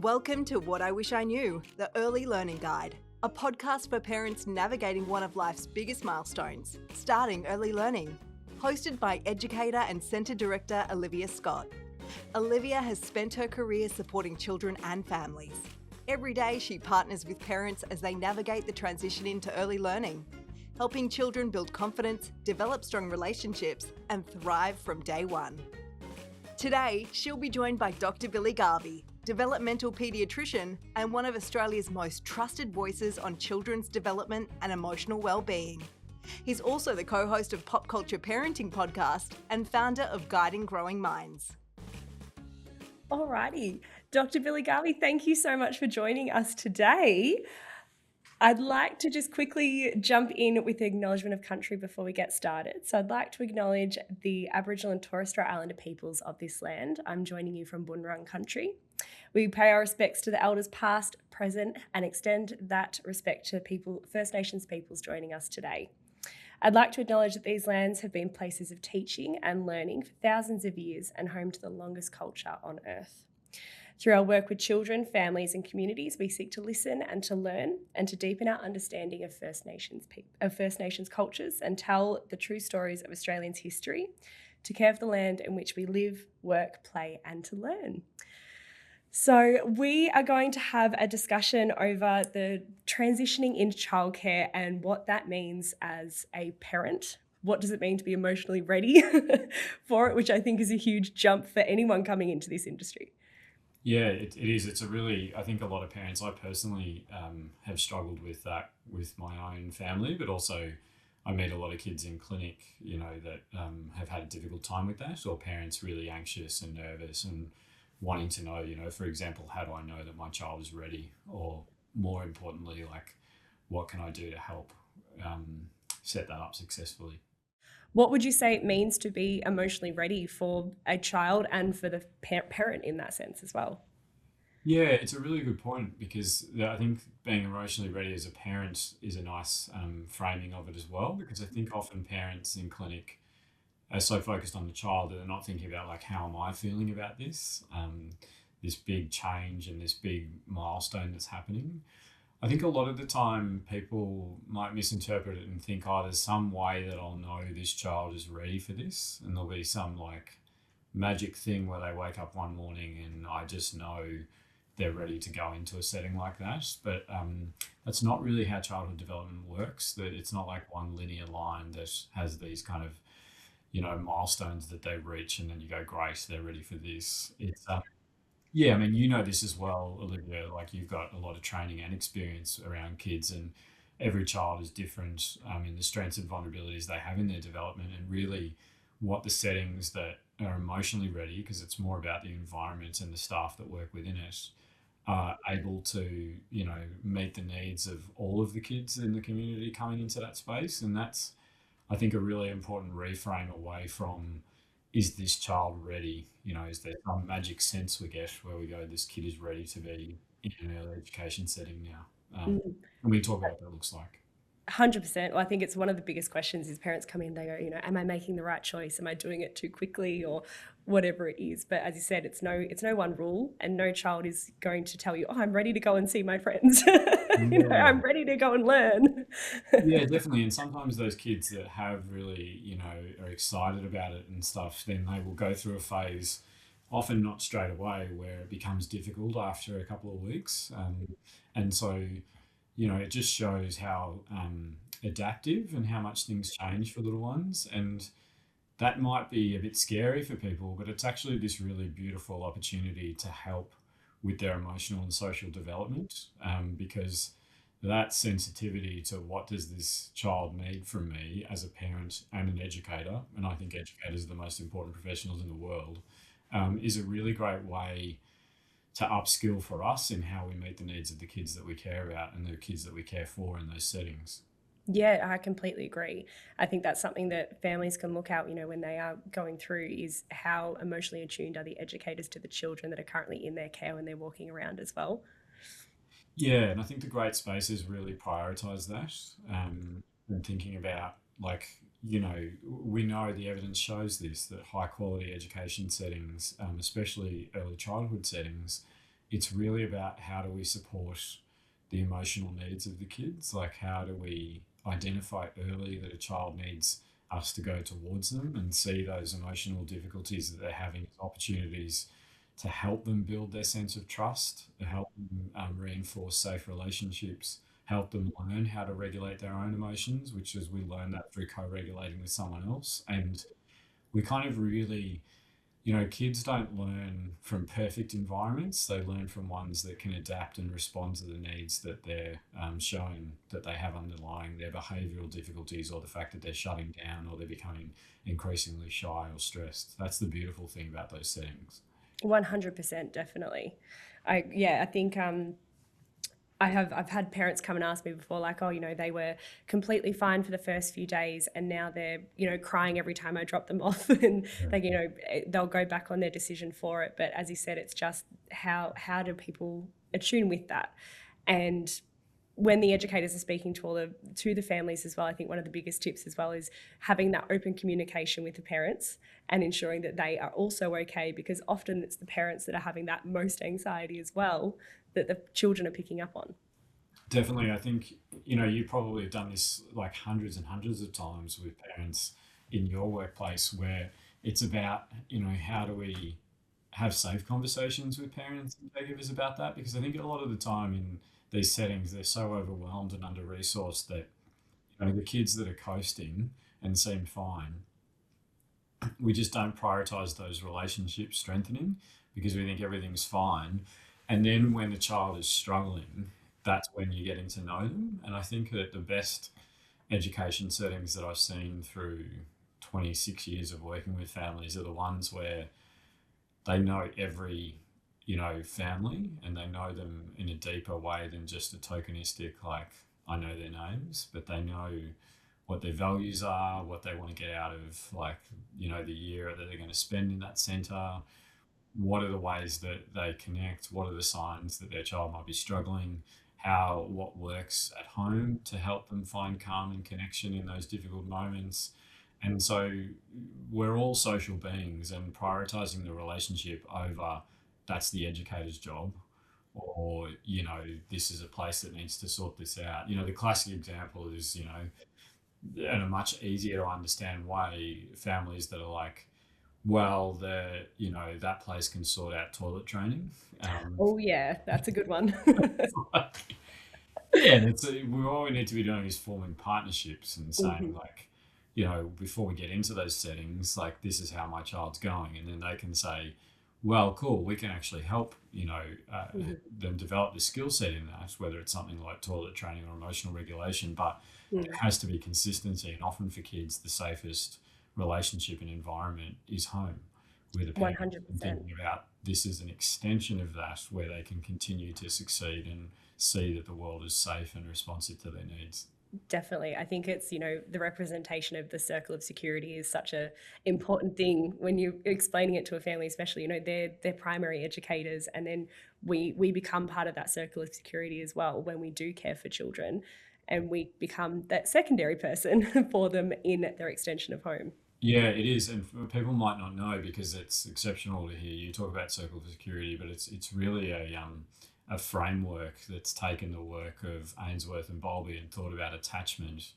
Welcome to What I Wish I Knew, the Early Learning Guide, a podcast for parents navigating one of life's biggest milestones, starting early learning. Hosted by Educator and Centre Director Olivia Scott. Olivia has spent her career supporting children and families. Every day she partners with parents as they navigate the transition into early learning, helping children build confidence, develop strong relationships, and thrive from day one. Today, she'll be joined by Dr Billy Garvey, developmental paediatrician and one of Australia's most trusted voices on children's development and emotional wellbeing. He's also the co-host of Pop Culture Parenting podcast and founder of Guiding Growing Minds. Alrighty, Dr. Billy Garvey, thank you so much for joining us today. I'd like to just quickly jump in with the acknowledgement of country before we get started. So I'd like to acknowledge the Aboriginal and Torres Strait Islander peoples of this land. I'm joining you from Boonwurrung country. We pay our respects to the elders past, present, and extend that respect to First Nations peoples joining us today. I'd like to acknowledge that these lands have been places of teaching and learning for thousands of years and home to the longest culture on earth. Through our work with children, families and communities, we seek to listen and to learn and to deepen our understanding of First Nations cultures and tell the true stories of Australians' history, to care for the land in which we live, work, play and to learn. So we are going to have a discussion over the transitioning into childcare and what that means as a parent. What does it mean to be emotionally ready for it, which I think is a huge jump for anyone coming into this industry. Yeah, it is. It's I think a lot of parents, I personally have struggled with that with my own family, but also I meet a lot of kids in clinic, that have had a difficult time with that, or parents really anxious and nervous and wanting to know, for example, how do I know that my child is ready? Or more importantly, what can I do to help set that up successfully? What would you say it means to be emotionally ready for a child and for the parent in that sense as well? Yeah, it's a really good point because I think being emotionally ready as a parent is a nice framing of it as well, because I think often parents in clinic are so focused on the child that they're not thinking about how am I feeling about this big change and this big milestone that's happening. I think a lot of the time people might misinterpret it and think, there's some way that I'll know this child is ready for this, and there'll be some magic thing where they wake up one morning and I just know they're ready to go into a setting like that. But that's not really how childhood development works. That it's not like one linear line that has these kind of milestones that they reach and then you go, great, they're ready for this. It's yeah, I mean, this as well, Olivia, you've got a lot of training and experience around kids, and every child is different in the strengths and vulnerabilities they have in their development, and really what the settings that are emotionally ready, because it's more about the environment and the staff that work within it, are able to, meet the needs of all of the kids in the community coming into that space. And that's, I think, a really important reframe away from, is this child ready? Is there some magic sense we get where we go, this kid is ready to be in an early education setting now? And we talk about what that looks like. 100%. Well, I think it's one of the biggest questions is parents come in, they go, am I making the right choice? Am I doing it too quickly or whatever it is? But as you said, it's no one rule, and no child is going to tell you, I'm ready to go and see my friends. I'm ready to go and learn. Yeah, definitely. And sometimes those kids that have really, are excited about it and stuff, then they will go through a phase, often not straight away, where it becomes difficult after a couple of weeks. And so, it just shows how adaptive and how much things change for little ones. And that might be a bit scary for people, but it's actually this really beautiful opportunity to help with their emotional and social development, because that sensitivity to what does this child need from me as a parent and an educator, and I think educators are the most important professionals in the world, is a really great way to upskill for us in how we meet the needs of the kids that we care about and the kids that we care for in those settings. Yeah, I completely agree. I think that's something that families can look out, when they are going through, is how emotionally attuned are the educators to the children that are currently in their care when they're walking around as well. Yeah, and I think the great spaces really prioritise that, and thinking about we know the evidence shows this, that high quality education settings, especially early childhood settings, it's really about how do we support the emotional needs of the kids? Like, how do we identify early that a child needs us to go towards them and see those emotional difficulties that they're having as opportunities to help them build their sense of trust, to help them reinforce safe relationships, help them learn how to regulate their own emotions, which is we learn that through co-regulating with someone else. And we kind of really, kids don't learn from perfect environments. They learn from ones that can adapt and respond to the needs that they're showing that they have underlying their behavioural difficulties, or the fact that they're shutting down, or they're becoming increasingly shy or stressed. That's the beautiful thing about those settings. 100%, definitely. I think I've had parents come and ask me before, like, oh, they were completely fine for the first few days, and now they're, crying every time I drop them off, and they'll go back on their decision for it. But as you said, it's just how do people attune with that? And when the educators are speaking to the families as well, I think one of the biggest tips as well is having that open communication with the parents and ensuring that they are also okay, because often it's the parents that are having that most anxiety as well that the children are picking up on. Definitely. I think, you probably have done this like hundreds and hundreds of times with parents in your workplace, where it's about, how do we have safe conversations with parents and caregivers about that? Because I think a lot of the time in these settings, they're so overwhelmed and under-resourced that, the kids that are coasting and seem fine, we just don't prioritize those relationships strengthening because we think everything's fine. And then when the child is struggling, that's when you're getting to know them. And I think that the best education settings that I've seen through 26 years of working with families are the ones where they know every, family, and they know them in a deeper way than just a tokenistic, like, I know their names, but they know what their values are, what they want to get out of, like, the year that they're going to spend in that centre. What are the ways that they connect? What are the signs that their child might be struggling? What works at home to help them find calm and connection in those difficult moments? And so we're all social beings, and prioritizing the relationship over that's the educator's job, or, this is a place that needs to sort this out. The classic example is, in a much easier to understand way, families that are like, well, that place can sort out toilet training. Oh yeah, that's a good one. Yeah, all we need to be doing is forming partnerships and saying, Mhm. like, before we get into those settings, like, this is how my child's going, and then they can say, well, cool, we can actually help, Mhm. them develop the skill set in that, whether it's something like toilet training or emotional regulation, but there Mm. has to be consistency, and often for kids, the safest relationship and environment is home with a parent, and 100%. thinking about this as an extension of that, where they can continue to succeed and see that the world is safe and responsive to their needs. Definitely. I think it's, the representation of the circle of security is such a important thing when you're explaining it to a family, especially, they're primary educators, and then we become part of that circle of security as well when we do care for children, and we become that secondary person for them in their extension of home. Yeah, it is, and people might not know because it's exceptional to hear you talk about circle of security, but it's really a framework that's taken the work of Ainsworth and Bowlby and thought about attachment,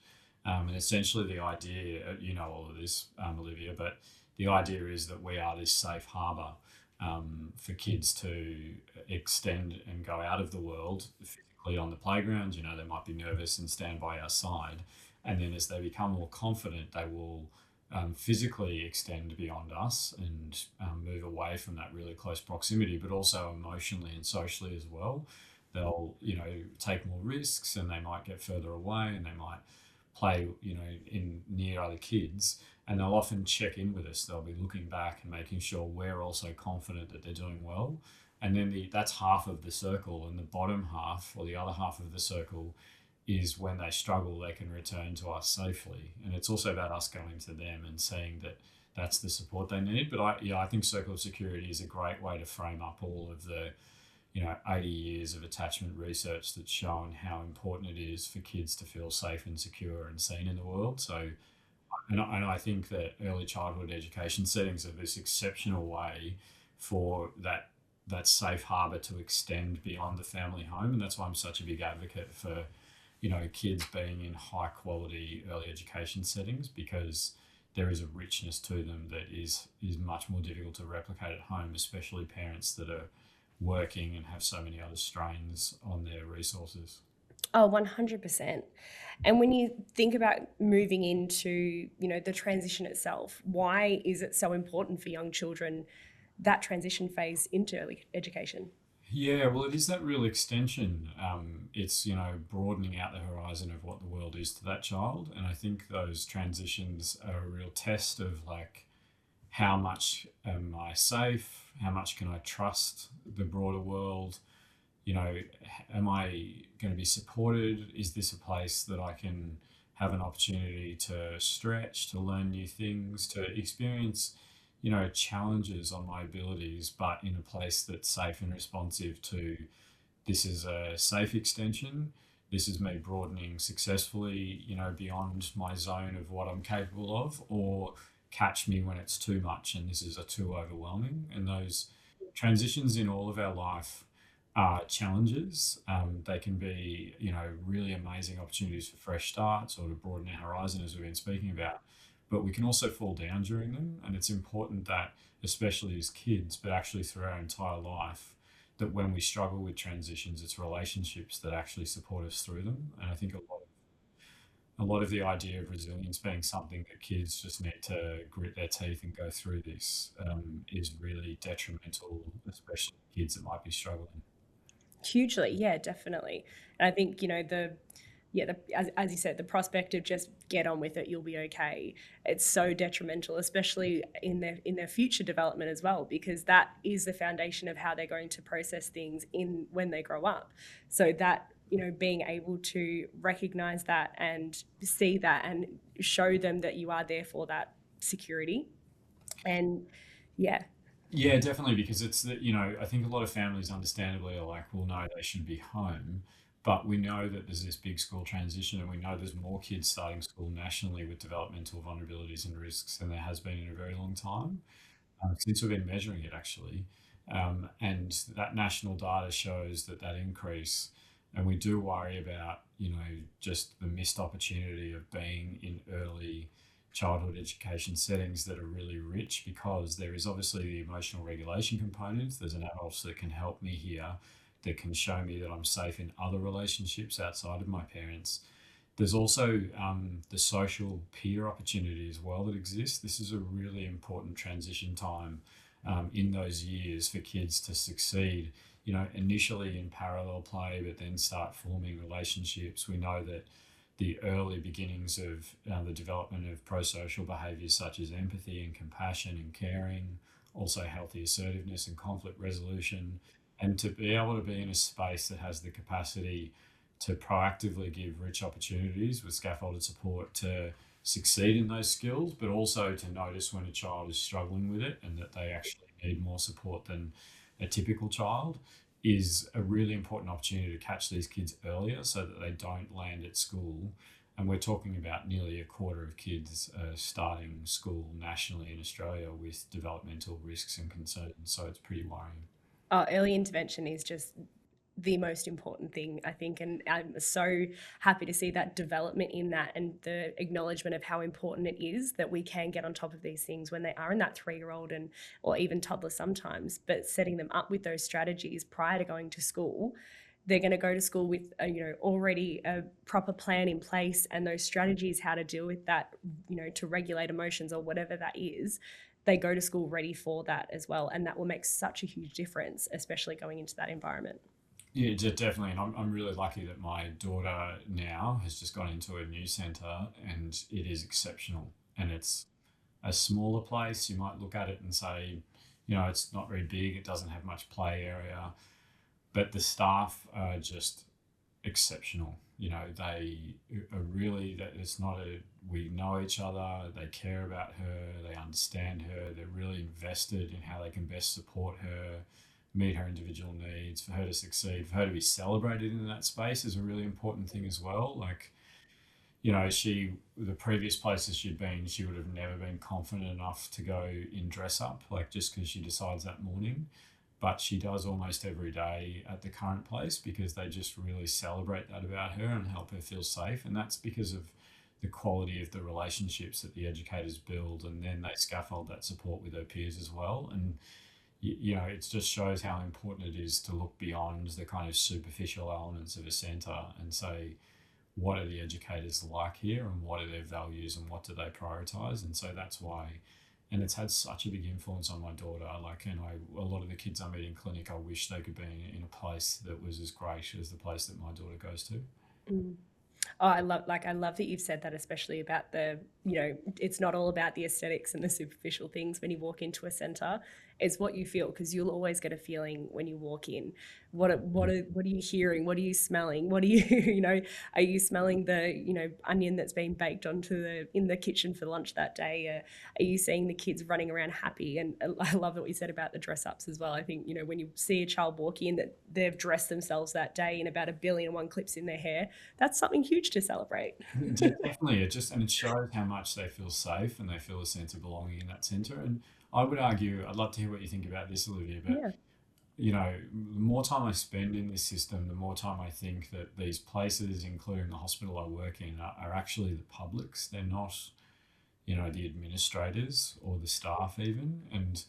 and essentially the idea, all of this, Olivia, but the idea is that we are this safe harbour for kids to extend and go out of the world physically on the playground. They might be nervous and stand by our side, and then as they become more confident, they will physically extend beyond us and move away from that really close proximity, but also emotionally and socially as well. They'll, take more risks, and they might get further away, and they might play, in near other kids, and they'll often check in with us. They'll be looking back and making sure we're also confident that they're doing well. And then that's half of the circle, and the bottom half, or the other half of the circle, is when they struggle, they can return to us safely. And it's also about us going to them and seeing that that's the support they need. But I think circle of security is a great way to frame up all of the, 80 years of attachment research that's shown how important it is for kids to feel safe and secure and seen in the world. So, and I think that early childhood education settings are this exceptional way for that that safe harbor to extend beyond the family home. And that's why I'm such a big advocate for, kids being in high quality early education settings, because there is a richness to them that is much more difficult to replicate at home, especially parents that are working and have so many other strains on their resources. Oh, 100%. And when you think about moving into, the transition itself, why is it so important for young children, that transition phase into early education? Yeah, well, it is that real extension. It's, broadening out the horizon of what the world is to that child. And I think those transitions are a real test of like, how much am I safe? How much can I trust the broader world? Am I going to be supported? Is this a place that I can have an opportunity to stretch, to learn new things, to experience, challenges on my abilities, but in a place that's safe and responsive to this is a safe extension. This is me broadening successfully, beyond my zone of what I'm capable of, or catch me when it's too much and this is a too overwhelming. And those transitions in all of our life are challenges. They can be, really amazing opportunities for fresh starts or to broaden our horizon, as we've been speaking about. But we can also fall down during them. And it's important that, especially as kids, but actually through our entire life, that when we struggle with transitions, it's relationships that actually support us through them. And I think a lot of the idea of resilience being something that kids just need to grit their teeth and go through this is really detrimental, especially kids that might be struggling. Hugely, yeah, definitely. And I think, as you said, the prospect of just get on with it, you'll be okay. It's so detrimental, especially in their future development as well, because that is the foundation of how they're going to process things in when they grow up. So that, being able to recognize that and see that and show them that you are there for that security. And yeah. Yeah, definitely, because it's that, I think a lot of families understandably are like, well, no, they should be home. But we know that there's this big school transition, and we know there's more kids starting school nationally with developmental vulnerabilities and risks than there has been in a very long time, since we've been measuring it actually. And that national data shows that increase. And we do worry about, just the missed opportunity of being in early childhood education settings that are really rich, because there is obviously the emotional regulation components. There's an adult that can help me here, that can show me that I'm safe in other relationships outside of my parents. There's also the social peer opportunity as well that exists. This is a really important transition time in those years for kids to succeed, initially in parallel play, but then start forming relationships. We know that the early beginnings of the development of pro-social behaviours such as empathy and compassion and caring, also healthy assertiveness and conflict resolution, and to be able to be in a space that has the capacity to proactively give rich opportunities with scaffolded support to succeed in those skills, but also to notice when a child is struggling with it and that they actually need more support than a typical child, is a really important opportunity to catch these kids earlier so that they don't land at school. And we're talking about nearly a quarter of kids starting school nationally in Australia with developmental risks and concerns. So it's pretty worrying. Early intervention is just the most important thing, I think. And I'm so happy to see that development in that and the acknowledgement of how important it is that we can get on top of these things when they are in that 3-year-old and or even toddler sometimes, but setting them up with those strategies prior to going to school. They're going to go to school with already a proper plan in place, and those strategies how to deal with that, to regulate emotions or whatever that is. They go to school ready for that as well, and that will make such a huge difference, especially going into that environment. Yeah, definitely. And I'm really lucky that my daughter now has just gone into a new centre, and it is exceptional. And it's a smaller place. You might look at it and say, it's not very big, it doesn't have much play area, but the staff are just exceptional. They are really, that it's not a, we know each other, they care about her, they understand her, they're really invested in how they can best support her, meet her individual needs, for her to succeed, for her to be celebrated in that space is a really important thing as well. Like, the previous places she'd been, she would have never been confident enough to go in dress up, like just because she decides that morning. but she does almost every day at the current place because they just really celebrate that about her and help her feel safe. And that's because of the quality of the relationships that the educators build, and then they scaffold that support with her peers as well. And it just shows how important it is to look beyond the kind of superficial elements of a centre and say, what are the educators like here, and what are their values, and what do they prioritise? And so that's why, and it's had such a big influence on my daughter. Like, a lot of the kids I meet in clinic, I wish they could be in a place that was as great as the place that my daughter goes to. Mm. Oh, I love that you've said that, especially about it's not all about the aesthetics and the superficial things when you walk into a centre. It's what you feel, because you'll always get a feeling when you walk in. What are you hearing? What are you smelling? What are you, are you smelling the, onion that's been baked in the kitchen for lunch that day? Are you seeing the kids running around happy? And I love what you said about the dress ups as well. I think, when you see a child walk in that they've dressed themselves that day in about 1,000,000,001 clips in their hair, that's something huge to celebrate. Definitely, it shows how much they feel safe and they feel a sense of belonging in that centre. And I would argue, I'd love to hear what you think about this, Olivia, but Yeah. the more time I spend in this system, the more time I think that these places, including the hospital I work in, are actually the publics. They're not, the administrators or the staff even. And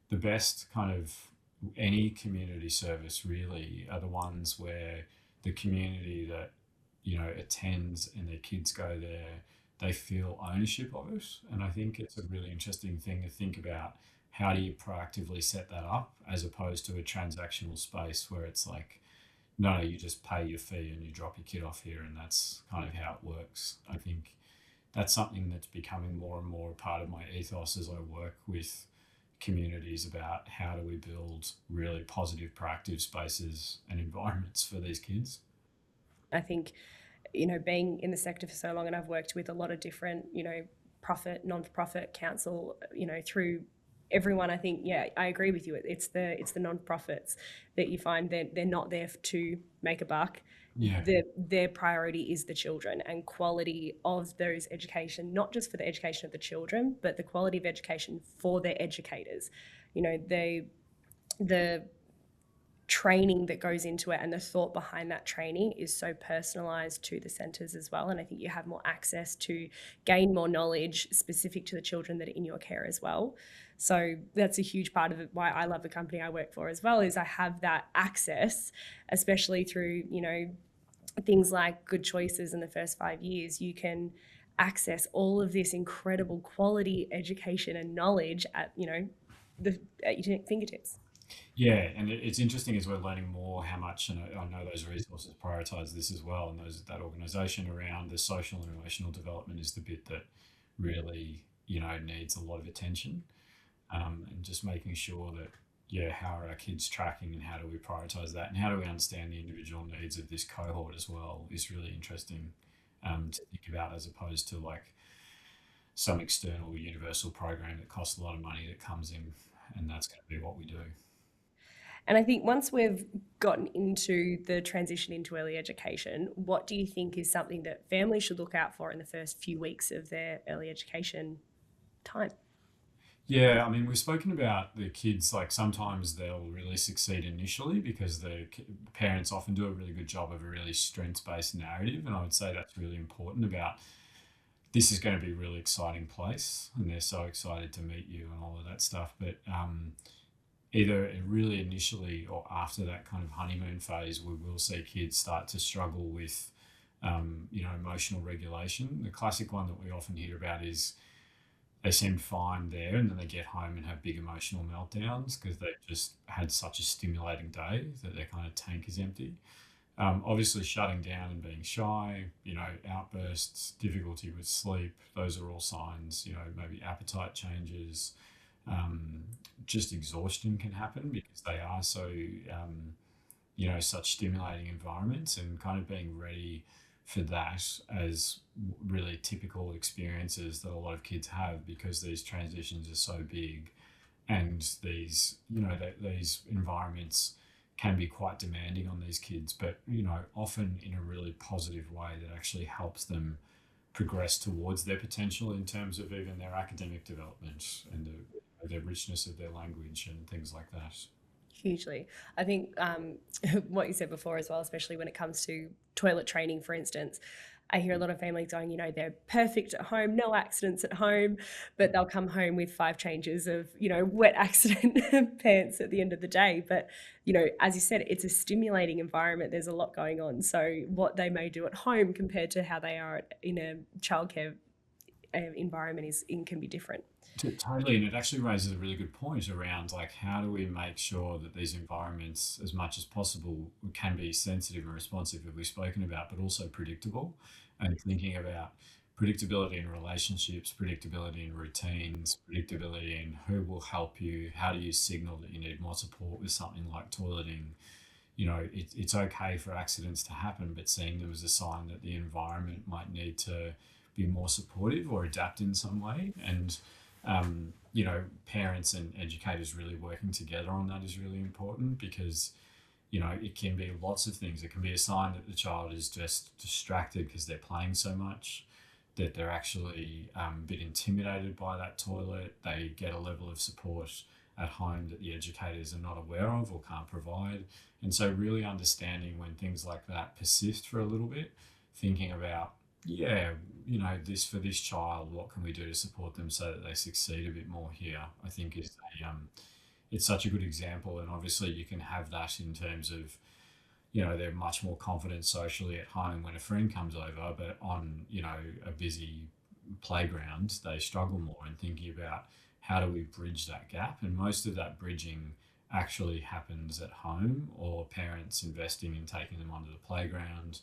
the best kind of any community service really are the ones where the community that, attends and their kids go there, they feel ownership of it. And I think it's a really interesting thing to think about. How do you proactively set that up, as opposed to a transactional space where it's like, no, you just pay your fee and you drop your kid off here, and that's kind of how it works. I think that's something that's becoming more and more a part of my ethos as I work with communities about how do we build really positive, proactive spaces and environments for these kids. I think, being in the sector for so long, and I've worked with a lot of different, profit, non-profit, council, through everyone, I think, I agree with you. It's the non-profits that you find that they're not there to make a buck. Yeah. Their priority is the children and quality of those education, not just for the education of the children, but the quality of education for their educators. The training that goes into it and the thought behind that training is so personalized to the centres as well. And I think you have more access to gain more knowledge specific to the children that are in your care as well. So that's a huge part of it, why I love the company I work for as well, is I have that access, especially through, things like Good Choices in the first 5 years. You can access all of this incredible quality education and knowledge at your fingertips. Yeah, and it's interesting as we're learning more how much, and I know those resources prioritise this as well, and that organisation around the social and emotional development is the bit that really, needs a lot of attention, and just making sure that, how are our kids tracking and how do we prioritise that, and how do we understand the individual needs of this cohort as well is really interesting to think about, as opposed to like some external universal program that costs a lot of money that comes in, and that's going to be what we do. And I think once we've gotten into the transition into early education, what do you think is something that families should look out for in the first few weeks of their early education time? Yeah, I mean, we've spoken about the kids, like sometimes they'll really succeed initially because the parents often do a really good job of a really strengths-based narrative. And I would say that's really important about this is going to be a really exciting place and they're so excited to meet you and all of that stuff. But either really initially or after that kind of honeymoon phase, we will see kids start to struggle with, emotional regulation. The classic one that we often hear about is they seem fine there and then they get home and have big emotional meltdowns because they've just had such a stimulating day that their kind of tank is empty. Obviously shutting down and being shy, outbursts, difficulty with sleep, those are all signs, maybe appetite changes, just exhaustion can happen because they are so, such stimulating environments, and kind of being ready for that as really typical experiences that a lot of kids have because these transitions are so big and these, these environments can be quite demanding on these kids, but, often in a really positive way that actually helps them progress towards their potential in terms of even their academic development and the richness of their language and things like that. Hugely. I think what you said before as well, especially when it comes to toilet training, for instance, I hear a lot of families going, they're perfect at home, no accidents at home, but they'll come home with 5 changes of, wet accident pants at the end of the day. But, as you said, it's a stimulating environment. There's a lot going on. So what they may do at home compared to how they are in a childcare environment can be different. Totally, and it actually raises a really good point around like how do we make sure that these environments, as much as possible, can be sensitive and responsive, as we've spoken about, but also predictable, and thinking about predictability in relationships, predictability in routines, predictability in who will help you, how do you signal that you need more support with something like toileting. It's okay for accidents to happen, but seeing them as a sign that the environment might need to be more supportive or adapt in some way. And parents and educators really working together on that is really important because, it can be lots of things. It can be a sign that the child is just distracted because they're playing so much, that they're actually a bit intimidated by that toilet. They get a level of support at home that the educators are not aware of or can't provide. And so really understanding when things like that persist for a little bit, thinking about, this for this child, what can we do to support them so that they succeed a bit more here? I think it's such a good example, and obviously you can have that in terms of, they're much more confident socially at home when a friend comes over, but on a busy playground they struggle more. And thinking about how do we bridge that gap, and most of that bridging actually happens at home, or parents investing in taking them onto the playground.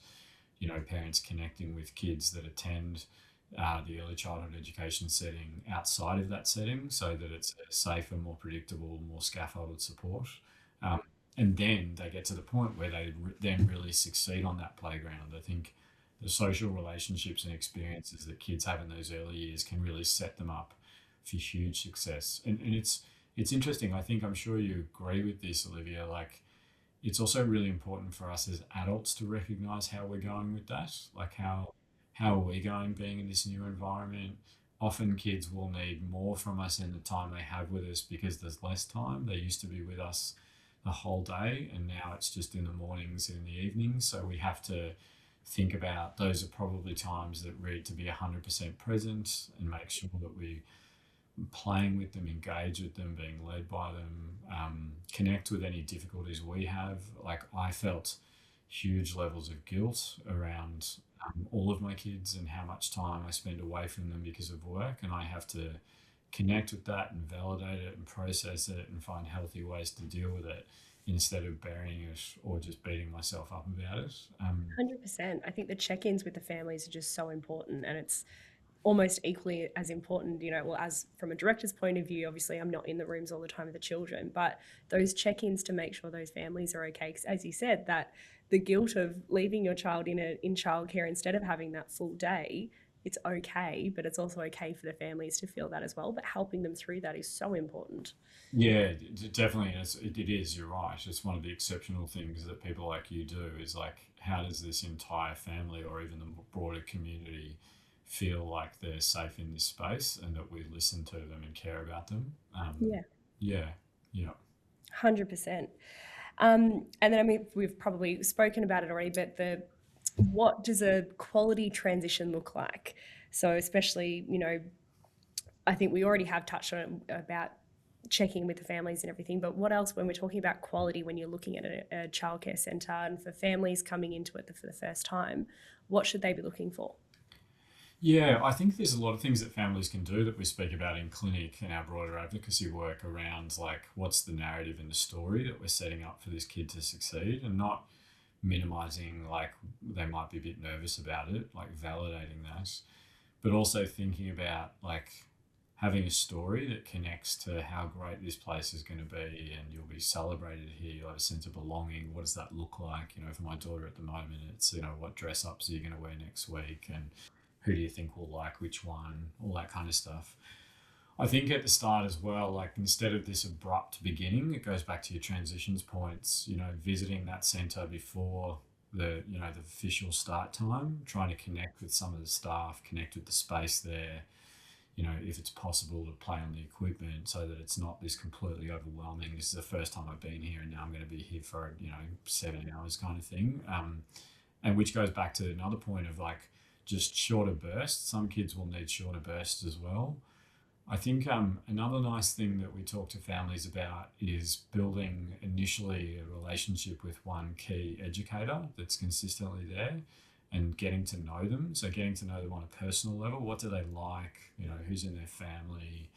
Parents connecting with kids that attend the early childhood education setting outside of that setting so that it's a safer, more predictable, more scaffolded support. Um, and then they get to the point where they then really succeed on that playground. I think the social relationships and experiences that kids have in those early years can really set them up for huge success. And it's interesting. I'm sure you agree with this, Olivia. Like, it's also really important for us as adults to recognize how we're going with that. Like how are we going being in this new environment? Often kids will need more from us in the time they have with us because there's less time. They used to be with us the whole day, and now it's just in the mornings and in the evenings. So we have to think about those are probably times that we need to be 100% present and make sure that we playing with them, engage with them, being led by them, connect with any difficulties we have. Like, I felt huge levels of guilt around all of my kids and how much time I spend away from them because of work, and I have to connect with that and validate it and process it and find healthy ways to deal with it instead of burying it or just beating myself up about it. 100%. I think the check-ins with the families are just so important, and it's almost equally as important, as from a director's point of view, obviously I'm not in the rooms all the time with the children, but those check-ins to make sure those families are okay. Because as you said, that the guilt of leaving your child in childcare instead of having that full day, it's okay, but it's also okay for the families to feel that as well. But helping them through that is so important. Yeah, definitely. And it is, you're right. It's one of the exceptional things that people like you do is like, how does this entire family or even the broader community feel like they're safe in this space and that we listen to them and care about them? Yeah, Yeah, yeah. 100%. And then, we've probably spoken about it already, but what does a quality transition look like? So especially, I think we already have touched on it about checking with the families and everything, but what else when we're talking about quality, when you're looking at a childcare centre and for families coming into it for the first time, what should they be looking for? Yeah, I think there's a lot of things that families can do that we speak about in clinic and our broader advocacy work around like what's the narrative and the story that we're setting up for this kid to succeed, and not minimizing like they might be a bit nervous about it, like validating that, but also thinking about like having a story that connects to how great this place is going to be and you'll be celebrated here. You'll have a sense of belonging. What does that look like? For my daughter at the moment, it's, what dress ups are you going to wear next week? And who do you think will like which one? All that kind of stuff. I think at the start as well, like instead of this abrupt beginning, it goes back to your transitions points, visiting that centre before the official start time, trying to connect with some of the staff, connect with the space there, if it's possible to play on the equipment so that it's not this completely overwhelming. This is the first time I've been here and now I'm going to be here for, 7 hours kind of thing. And which goes back to another point of like just shorter bursts. Some kids will need shorter bursts as well. I think another nice thing that we talk to families about is building initially a relationship with one key educator that's consistently there and getting to know them. So getting to know them on a personal level. What do they like? Who's in their family?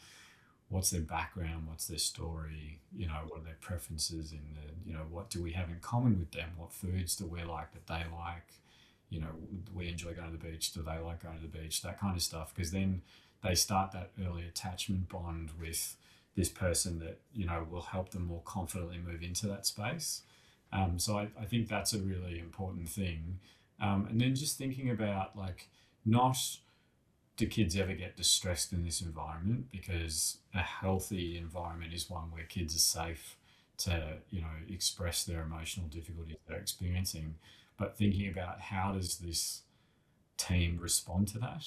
What's their background? What's their story? What are their preferences in what do we have in common with them? What foods do we like that they like? We enjoy going to the beach. Do they like going to the beach? That kind of stuff. Because then they start that early attachment bond with this person that, will help them more confidently move into that space. So I think that's a really important thing. And then just thinking about like, not do kids ever get distressed in this environment, because a healthy environment is one where kids are safe to, express their emotional difficulties they're experiencing. But thinking about how does this team respond to that?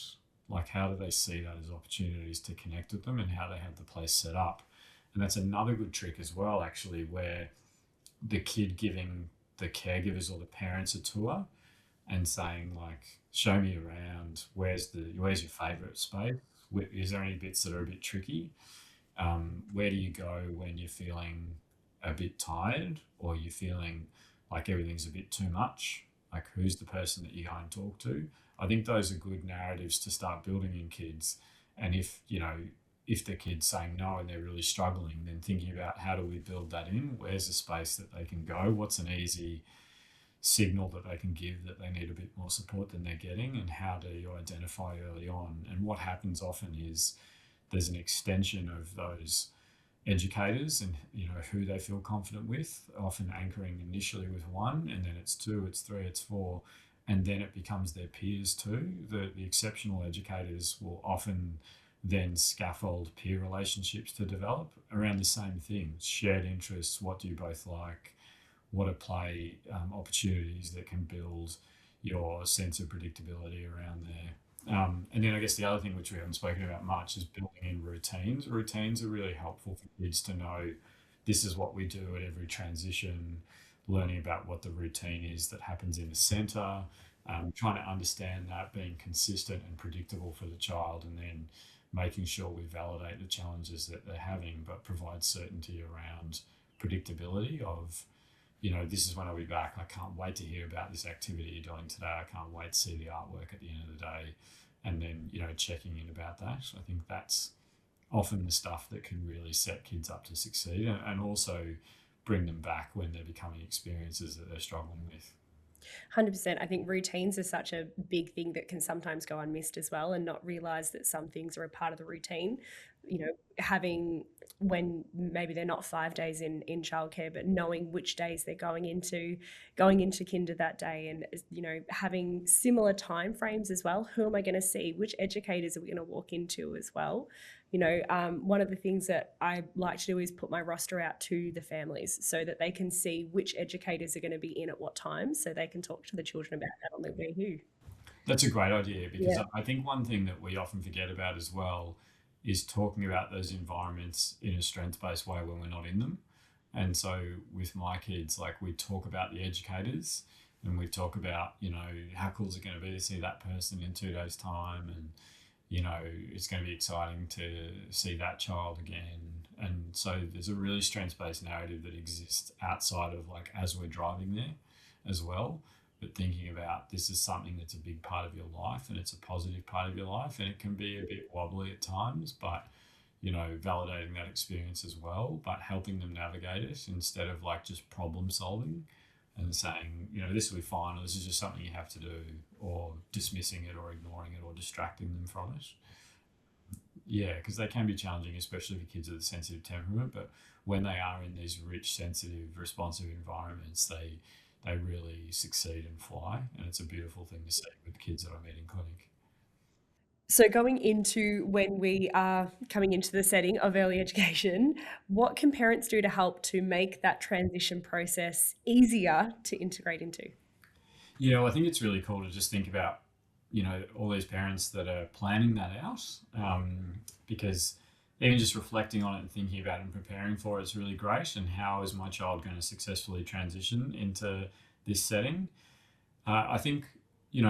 Like, how do they see that as opportunities to connect with them and how they have the place set up? And that's another good trick as well, actually, where the kid giving the caregivers or the parents a tour and saying like, show me around, where's your favorite space? Is there any bits that are a bit tricky? Where do you go when you're feeling a bit tired or you're feeling like everything's a bit too much? Like, who's the person that you go and talk to? I think those are good narratives to start building in kids. And if the kid's saying no and they're really struggling, then thinking about how do we build that in? Where's a space that they can go? What's an easy signal that they can give that they need a bit more support than they're getting? And how do you identify early on? And what happens often is there's an extension of those educators and who they feel confident with, often anchoring initially with one, and then it's two, it's three, it's four, and then it becomes their peers too. The exceptional educators will often then scaffold peer relationships to develop around the same things: shared interests, what do you both like, what are play opportunities that can build your sense of predictability around there. And then I guess the other thing which we haven't spoken about much is building in routines. Routines are really helpful for kids to know this is what we do at every transition, learning about what the routine is that happens in the centre, trying to understand that, being consistent and predictable for the child, and then making sure we validate the challenges that they're having, but provide certainty around predictability of, this is when I'll be back. I can't wait to hear about this activity you're doing today. I can't wait to see the artwork at the end of the day. And then, checking in about that. I think that's often the stuff that can really set kids up to succeed and also bring them back when they're becoming experiences that they're struggling with. 100%. I think routines are such a big thing that can sometimes go unmissed as well, and not realize that some things are a part of the routine. Having, when maybe they're not 5 days in childcare, but knowing which days they're going into kinder that day, and having similar time frames as well. Who am I going to see? Which educators are we going to walk into as well? One of the things that I like to do is put my roster out to the families so that they can see which educators are going to be in at what time, so they can talk to the children about that on their way here. That's a great idea, because I think one thing that we often forget about as well is talking about those environments in a strengths-based way when we're not in them. And so with my kids, like, we talk about the educators and we talk about, how cool is it going to be to see that person in 2 days' time, and it's going to be exciting to see that child again. And so there's a really strengths-based narrative that exists outside of, like, as we're driving there as well, but thinking about this is something that's a big part of your life and it's a positive part of your life, and it can be a bit wobbly at times, but validating that experience as well, but helping them navigate it instead of like just problem solving and saying, this will be fine, or this is just something you have to do, or dismissing it or ignoring it or distracting them from it. Yeah, because they can be challenging, especially for kids with a sensitive temperament, but when they are in these rich, sensitive, responsive environments, they really succeed and fly, and it's a beautiful thing to see with kids that I meet in clinic. So going into when we are coming into the setting of early education, what can parents do to help to make that transition process easier to integrate into? I think it's really cool to just think about, all these parents that are planning that out, because even just reflecting on it and thinking about it and preparing for it is really great. And how is my child going to successfully transition into this setting? I think,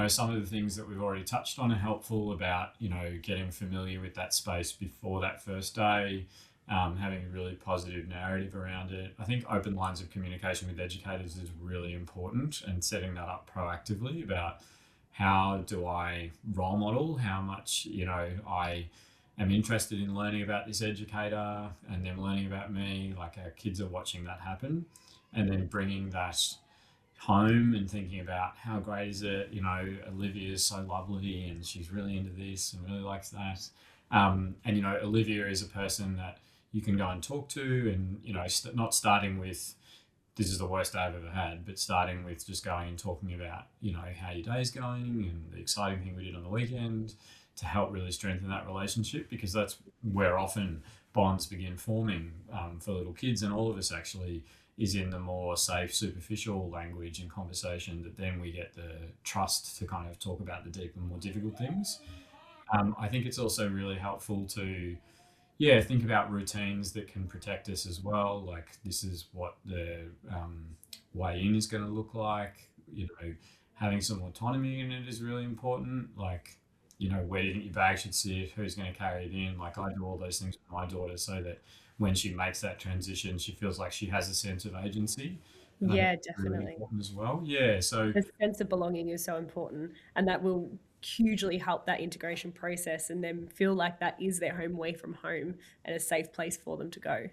some of the things that we've already touched on are helpful about, getting familiar with that space before that first day, having a really positive narrative around it. I think open lines of communication with educators is really important, and setting that up proactively about how do I role model how much, I am interested in learning about this educator and them learning about me, like our kids are watching that happen, and then bringing that home and thinking about how great is it, Olivia is so lovely and she's really into this and really likes that. And Olivia is a person that you can go and talk to, and not starting with this is the worst day I've ever had, but starting with just going and talking about how your day's going and the exciting thing we did on the weekend, to help really strengthen that relationship, because that's where often bonds begin forming for little kids, and all of us actually, is in the more safe, superficial language and conversation that then we get the trust to kind of talk about the deeper, more difficult things. I think it's also really helpful to, think about routines that can protect us as well. Like, this is what the way in is going to look like. Having some autonomy in it is really important. Like, where do you think your bag should sit? Who's going to carry it in? Like, I do all those things with my daughter so that when she makes that transition, she feels like she has a sense of agency. And I think Yeah, that's really definitely. important as well. Yeah. So, The sense of belonging is so important, and that will hugely help that integration process and then feel like that is their home away from home and a safe place for them to go.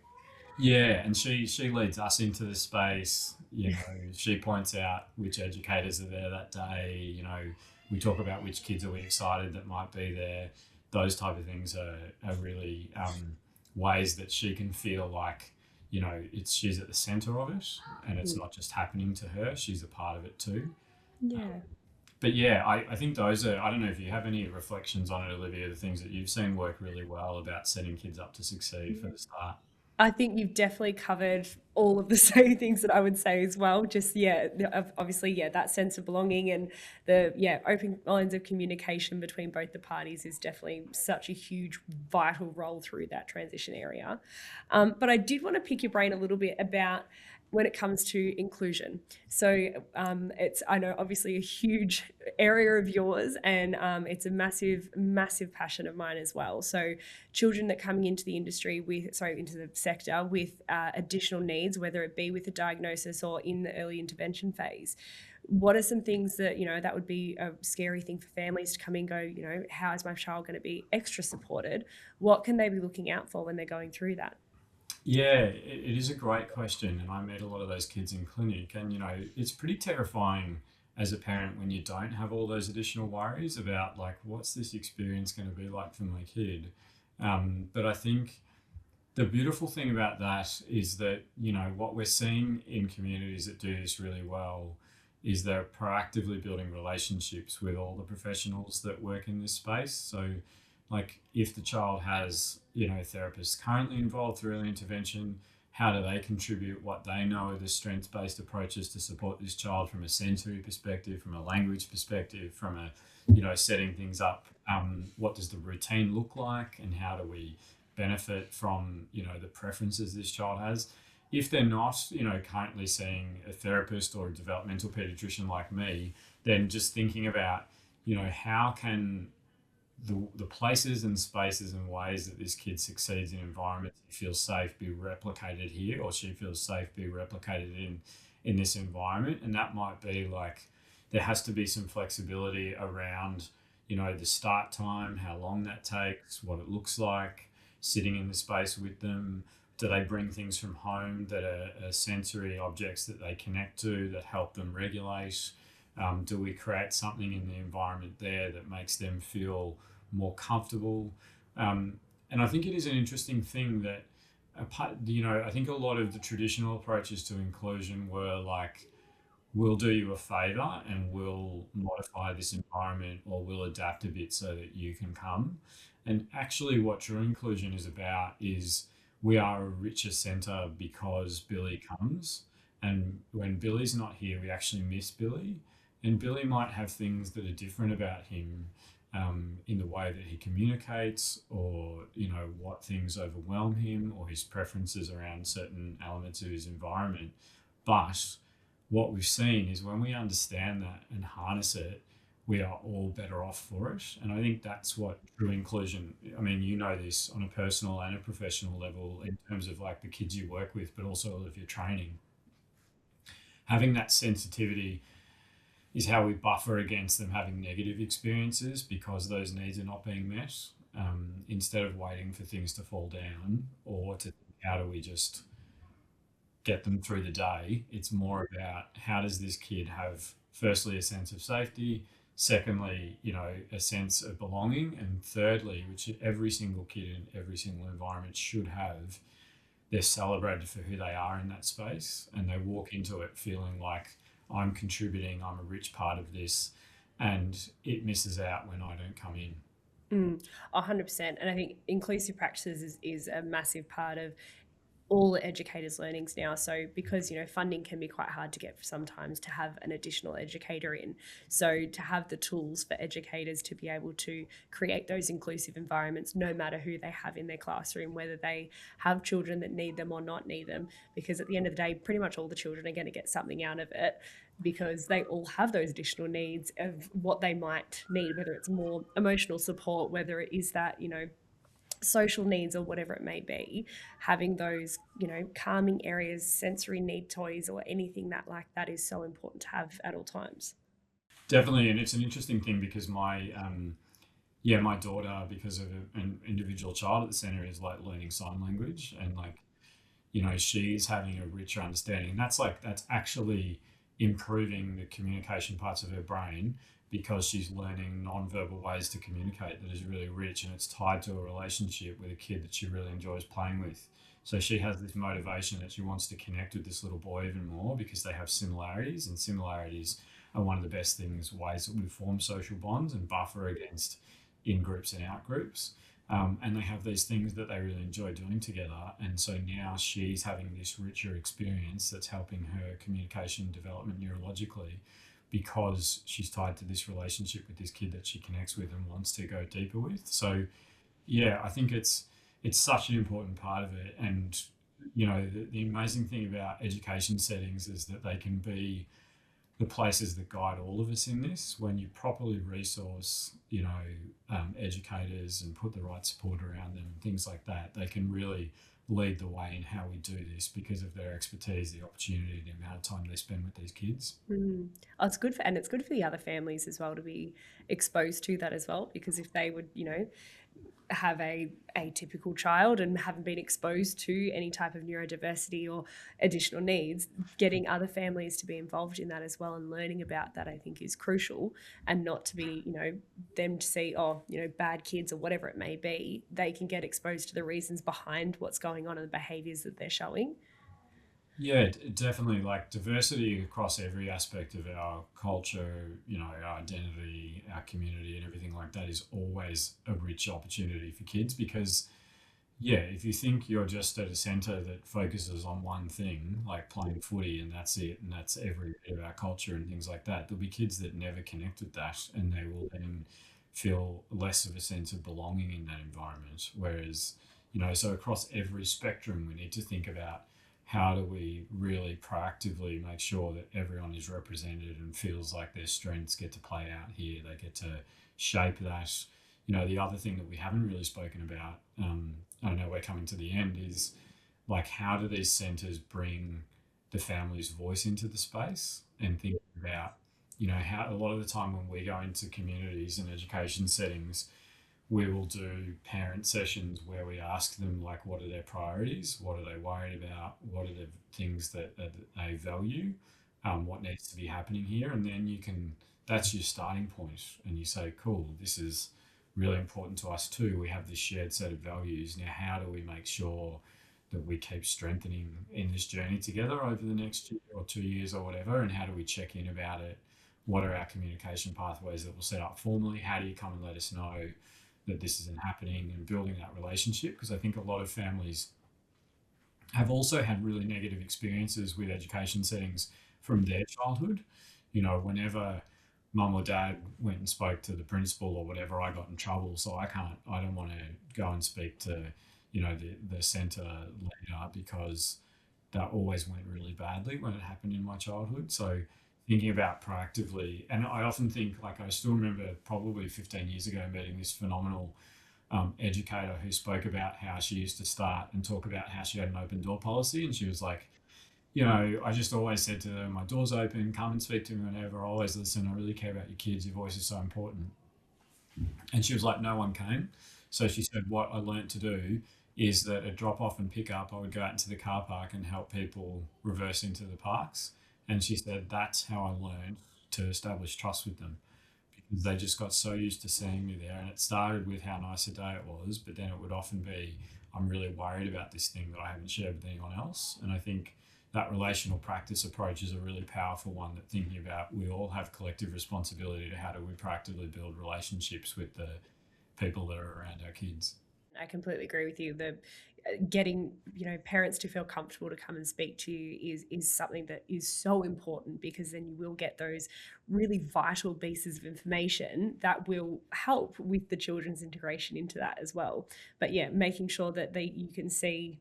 yeah, and she leads us into the space. She points out which educators are there that day. We talk about which kids are we excited that might be there. Those type of things are really ways that she can feel like she's at the center of it, and it's Mm. not just happening to her. She's a part of it too. Yeah. But yeah, I think those are. I don't know if you have any reflections on it, Olivia. The things that you've seen work really well about setting kids up to succeed for the start. I think you've definitely covered all of the same things that I would say as well. Just, yeah, obviously, yeah, that sense of belonging and open lines of communication between both the parties is definitely such a huge, vital role through that transition area. But I did want to pick your brain a little bit about when it comes to inclusion. So it's, I know, obviously a huge area of yours, and it's a massive, massive passion of mine as well. So children that coming into the into the sector with additional needs, whether it be with a diagnosis or in the early intervention phase. What are some things that, that would be a scary thing for families to come in and go, how is my child going to be extra supported? What can they be looking out for when they're going through that? Yeah, it is a great question, and I meet a lot of those kids in clinic, and it's pretty terrifying as a parent when you don't have all those additional worries about like what's this experience going to be like for my kid. But I think the beautiful thing about that is that what we're seeing in communities that do this really well is they're proactively building relationships with all the professionals that work in this space. So like if the child has therapists currently involved through early intervention, how do they contribute what they know are the strengths-based approaches to support this child from a sensory perspective, from a language perspective, from a setting things up, what does the routine look like, and how do we benefit from the preferences this child has. If they're not currently seeing a therapist or a developmental paediatrician like me, then just thinking about how can the places and spaces and ways that this kid succeeds in environments he feels safe be replicated here, or she feels safe be replicated in this environment. And that might be like there has to be some flexibility around the start time, how long that takes, what it looks like, sitting in the space with them. Do they bring things from home that are sensory objects that they connect to that help them regulate? Do we create something in the environment there that makes them feel more comfortable? And I think it is an interesting thing that, I think a lot of the traditional approaches to inclusion were like, we'll do you a favor and we'll modify this environment, or we'll adapt a bit so that you can come. And actually what true inclusion is about is we are a richer centre because Billy comes. And when Billy's not here, we actually miss Billy. And Billy might have things that are different about him, in the way that he communicates, or what things overwhelm him, or his preferences around certain elements of his environment. But what we've seen is when we understand that and harness it, we are all better off for it. And I think that's what true inclusion, I mean, this on a personal and a professional level in terms of like the kids you work with, but also all of your training. Having that sensitivity is how we buffer against them having negative experiences because those needs are not being met. Instead of waiting for things to fall down or to think, how do we just get them through the day, it's more about how does this kid have, firstly, a sense of safety, secondly, a sense of belonging, and thirdly, which every single kid in every single environment should have, they're celebrated for who they are in that space and they walk into it feeling like I'm contributing, I'm a rich part of this, and it misses out when I don't come in. 100%. And I think inclusive practices is a massive part of all educators' learnings now. So because, funding can be quite hard to get sometimes to have an additional educator in. So to have the tools for educators to be able to create those inclusive environments, no matter who they have in their classroom, whether they have children that need them or not need them, because at the end of the day, pretty much all the children are going to get something out of it because they all have those additional needs of what they might need, whether it's more emotional support, whether it is that, social needs or whatever it may be. Having those calming areas, sensory need toys or anything like that is so important to have at all times. Definitely. And it's an interesting thing because my daughter, because of an individual child at the center, is like learning sign language, and she's having a richer understanding, and that's actually improving the communication parts of her brain because she's learning non-verbal ways to communicate that is really rich, and it's tied to a relationship with a kid that she really enjoys playing with. So she has this motivation that she wants to connect with this little boy even more because they have similarities, and similarities are one of the best ways that we form social bonds and buffer against in-groups and out-groups. And they have these things that they really enjoy doing together. And so now she's having this richer experience that's helping her communication development neurologically, because she's tied to this relationship with this kid that she connects with and wants to go deeper with. So yeah, I think it's such an important part of it. And the amazing thing about education settings is that they can be the places that guide all of us in this. When you properly resource educators and put the right support around them and things like that, they can really lead the way in how we do this because of their expertise, the opportunity, the amount of time they spend with these kids. Oh, it's good for the other families as well to be exposed to that as well, because if they would, have a atypical child and haven't been exposed to any type of neurodiversity or additional needs, getting other families to be involved in that as well and learning about that, I think, is crucial. And not to be, them to see, bad kids or whatever it may be, they can get exposed to the reasons behind what's going on and the behaviours that they're showing. Yeah, definitely. Like diversity across every aspect of our culture, our identity, our community, and everything like that is always a rich opportunity for kids because, yeah, if you think you're just at a centre that focuses on one thing, like playing footy, and that's it, and that's every bit of our culture and things like that, there'll be kids that never connect with that, and they will then feel less of a sense of belonging in that environment. Whereas, so across every spectrum, we need to think about how do we really proactively make sure that everyone is represented and feels like their strengths get to play out here, they get to shape that. The other thing that we haven't really spoken about, I know we're coming to the end, is like how do these centres bring the family's voice into the space, and think about, how a lot of the time when we go into communities and education settings, we will do parent sessions where we ask them, like, what are their priorities? What are they worried about? What are the things that they value? What needs to be happening here? And then that's your starting point. And you say, cool, this is really important to us too. We have this shared set of values. Now, how do we make sure that we keep strengthening in this journey together over the next year or 2 years or whatever? And how do we check in about it? What are our communication pathways that we'll set up formally? How do you come and let us know that this isn't happening, and building that relationship? Because I think a lot of families have also had really negative experiences with education settings from their childhood. Whenever mum or dad went and spoke to the principal or whatever, I got in trouble. So I don't want to go and speak to, the centre leader, because that always went really badly when it happened in my childhood. So thinking about proactively, and I often think, like, I still remember probably 15 years ago meeting this phenomenal educator who spoke about how she used to start and talk about how she had an open door policy. And she was like, I just always said to them, my door's open, come and speak to me whenever, I always listen, I really care about your kids, your voice is so important. And she was like, no one came. So she said, what I learned to do is that at drop off and pick up, I would go out into the car park and help people reverse into the parks. And she said, that's how I learned to establish trust with them, because they just got so used to seeing me there. And it started with how nice a day it was, but then it would often be, I'm really worried about this thing that I haven't shared with anyone else. And I think that relational practice approach is a really powerful one, that thinking about, we all have collective responsibility to how do we proactively build relationships with the people that are around our kids. I completely agree with you. The getting parents to feel comfortable to come and speak to you is something that is so important, because then you will get those really vital pieces of information that will help with the children's integration into that as well. But yeah, making sure that you can see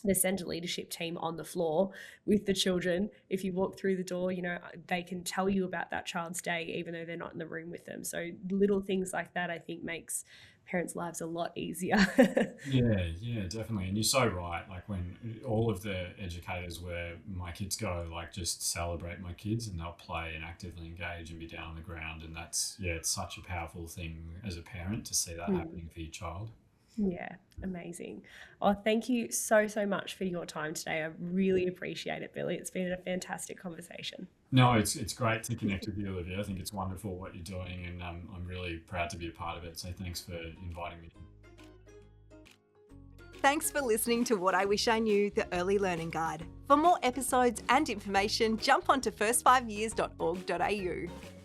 the centre leadership team on the floor with the children. If you walk through the door, they can tell you about that child's day, even though they're not in the room with them. So little things like that, I think, makes parents' lives a lot easier. Yeah, definitely. And you're so right. Like, when all of the educators where my kids go, like, just celebrate my kids, and they'll play and actively engage and be down on the ground. And that's, it's such a powerful thing as a parent to see that happening for your child. Yeah, amazing. Oh, thank you so much for your time today. I really appreciate it, Billy. It's been a fantastic conversation. No, it's great to connect with you, Olivia. I think it's wonderful what you're doing, and I'm really proud to be a part of it. So thanks for inviting me. Thanks for listening to What I Wish I Knew, the Early Learning Guide. For more episodes and information, jump onto first5years.org.au.